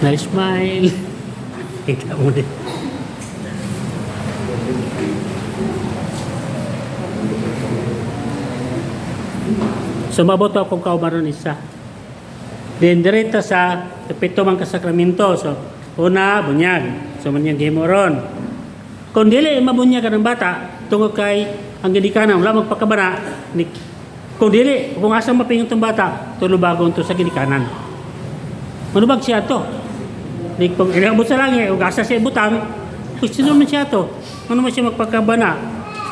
Smile. Kita mo din. Sumabot ako kaubaron isa. Then direta sa pito man ka sakramento. So una bunyag. So man yung gimoron. Kung dili mabunyag ka ng bata tungod kay ang ginikanan wala magpakabana ni kung dili kung asa mapingon tong bata tulubagon to sa ginikanan. Manubag siya to. Ni kung ilabot sa langit ug asa siya butang, question man siya to. Ano man siya magpakabana?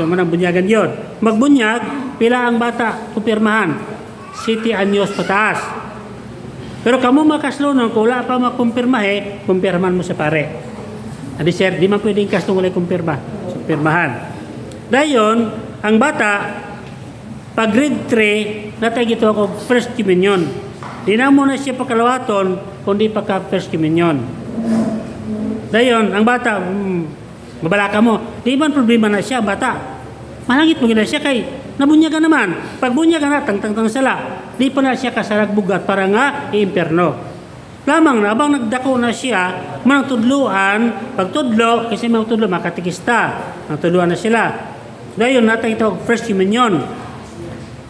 So man ang bunyagan yon. Magbunyag pila ang bata kumpirmahan 7 anyos pataas. Pero kamo makaslonon kung wala pa makumpirmahe, kumpirman mo sa pare. Adi sir, di man pwedeng kas wala kumpirma. So, pirmahan. Dayon, ang bata pag grade 3, natay gito ako first communion. Di na mo na siya pakalawaton kundi pagka first communion. Dayon, ang bata, mabalaka mo, di man problema na siya, bata. Malangit mo gina siya kay nabunyagan naman. Pag bunyagan na, tang sala. Di pa na siya kasaragbugat para nga iimperno. Lamang na, abang nagdako na siya, manang tudluan, pag tudlo, kasi mga tudlo, makatikista. Ang tudluan na sila. Dayon, natay ito, first communion.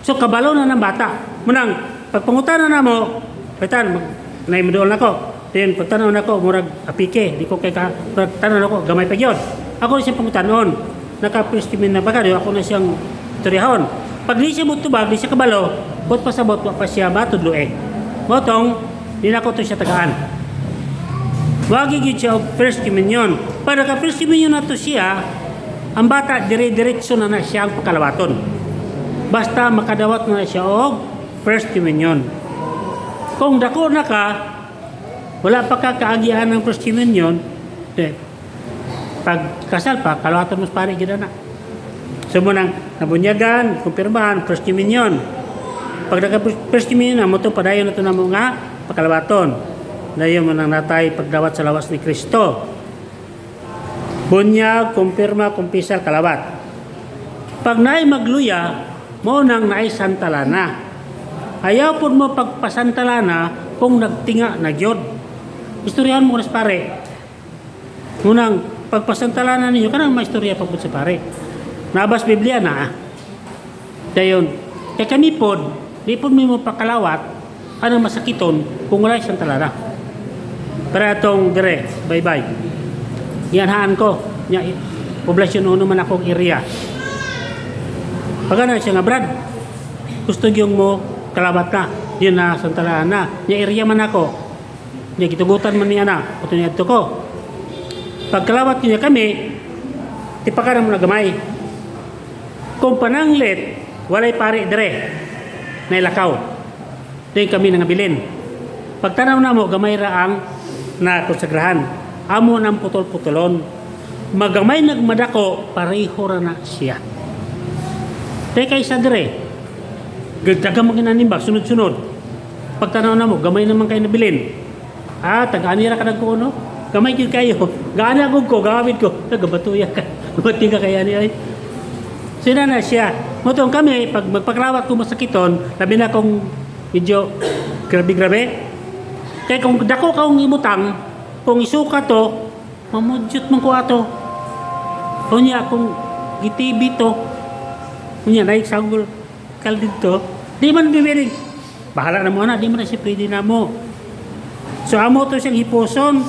So, kabalo na ng bata. Munang, pagpangutan na mo, paitan, naimudoon ako. Then, pagtanaw na ako, murag apike. Di ko kay pagtanaw ako, gamay pa yun. Ako na siyang pangutanon. Naka-first communion na bagay, ako na siyang turyahon. Pag di siya butubag, di siya kabalo, bot pa sa bot, pa siya matudlo eh. Botong, di na ko ito siya tagaan. Wagi yun siya o first communion. Para ka first communion na ito siya, ang bata, dire-diretso na na siya ang pakalawaton. Basta makadawat na siya o first communion. Kung dako na ka, wala pa ka kaagian ng first communion, pag kasal pa, kalawaton mas pare gina na. So mo nang nabunyagan, kumpirmahan, first communion. Pag naka-first communion na, mo ito padayon na ito na mga pakalawaton. Dayon mo nang natay pagdawat sa lawas ni Kristo. Bunyag, kumpirma, kumpisal, kalawat. Pag naay magluya, mo nang naay santalana. Ayaw po mo pagpasantalana kung nagtinga na gyud. Istoryahan mo nas pare. Munang pagpasantalana ninyo, kanang maistorya pa po sa pare. Nabas Biblia na. Dayon, kaya kami po, di po mo pakalawat, anong masakiton kung wala isang talana. Para itong dire, bye-bye. Yanhaan ko, niya, poblasyon uno man akong area. Pagka na siya nga, Brad, gusto yung mo kalawat na, yun na isang talana na. Niya area man ako, niya gitugutan man niya na, ito niya ito ko. Pagkalawat niya kami, tipakaran mo na gamay. Kung pananglit, walay pari dire, nailakaw. Doon kami nangabilin. Pagtanaw na mo, gamay raang na konsagrahan. Amo ng putol-putulon. Magamay nagmadako, pareho ra na siya. Teka isa dire, gagdaga mo ginanimba, sunod-sunod. Pagtanaw na mo, gamay naman kayo nabilin. Taga-anira ka nagkuno? Gamay yun kayo. Gaana ko, gawin ko. Nagabatuya ka. Mati ka kaya niya. Sina na siya. Mutong kami, pag magpaklawat ko masakiton, labi na kong medyo grabe-grabe. Kaya kung dako kaong imutang, kung isuka to, mamudyot mong ko ato. Kunya, kung gitibi to, kunya, naik-sagol kaldid to, di man bibiring. Bahala na mo na, di man na siya pwede na mo. So, amo to siyang hiposon,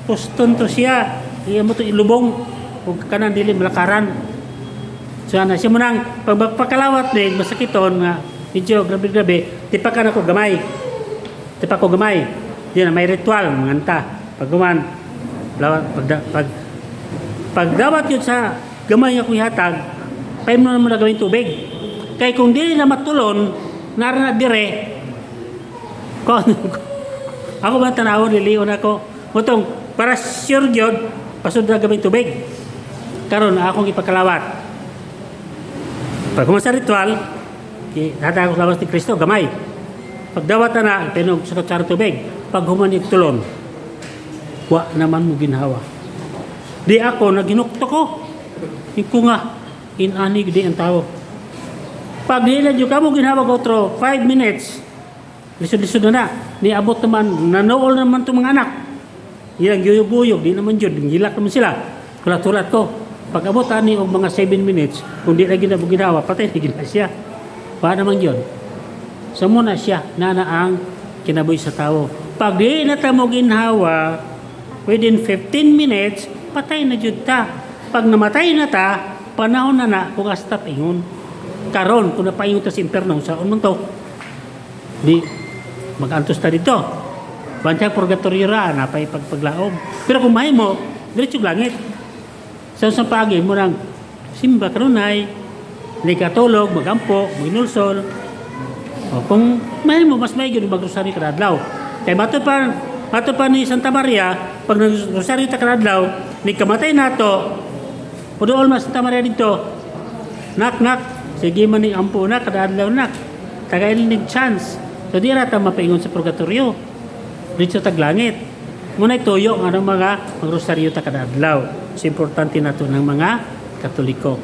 puston to siya, iya mo to ilubong, kung kanan dili malakaran. So, ana siya mo nang, pag magpakalawat din, masakiton nga, medyo grabe-grabe, tipa ka na ko gamay. Tipa ko gamay. Yan, may ritual, manganta. Pag guman, pag dawat yun sa gamay nga kong ihatag, kaya mo naman na gawin tubig. Kaya kung dili na matulon, narana dire, ako ba tanaw, liliyon ako, mutong, para sure yun, pasod na gawin tubig. Karon akong ipakalawat. Pag kumasa ritual, hatag ako sa lawas ni Kristo, gamay. Pag dawat na, tinog sa kutsara tubig. Pag humanig tulon, wa naman mo ginhawa. Di ako, naginukto ko. Iko nga, inanig di ang tao. Pag nila yung kamo ginhawa ko, 5 minutes, lisod-lisod na. Niabot naman, nanool naman itong mga anak. ilang guyog-guyog, di naman yun, hilak naman sila. Tulat-tulat ko, pag abot ani og mga 7 minutes, kung di lagi na mo ginawa, patay na gina siya. Paano naman yun? So muna siya, nana ang kinabuhi sa tao. Pag di na ta mo ginhawa, within 15 minutes, patay na jud ta. Pag namatay na ta, panahon na kung asta pingon. Karon kung napaingon ta sa impierno, sa unong to, di mag-antos ta dito. Bantay purgatorio ra, napay pagpaglaom. Pero kung may mo, diretso langit. Sa pagi mo nang simba kanunay, likatulog, magampo, maginulsol. O kung may mo, mas may gano'n mag-rosaryo kada adlaw. Kaya mato pa ni Santa Maria, pag nag-rosaryo ta kada adlaw, ni kamatay nato, o doon mas Santa Maria dito, nak, sige man ni ampo na, kada adlaw nak, tagay ning chance. So di rata mapaingon sa purgatorio, dito sa taglangit. Muna ituyo nga ng mga mag-rosaryo ta kada adlaw. So importante na to ng mga Katoliko.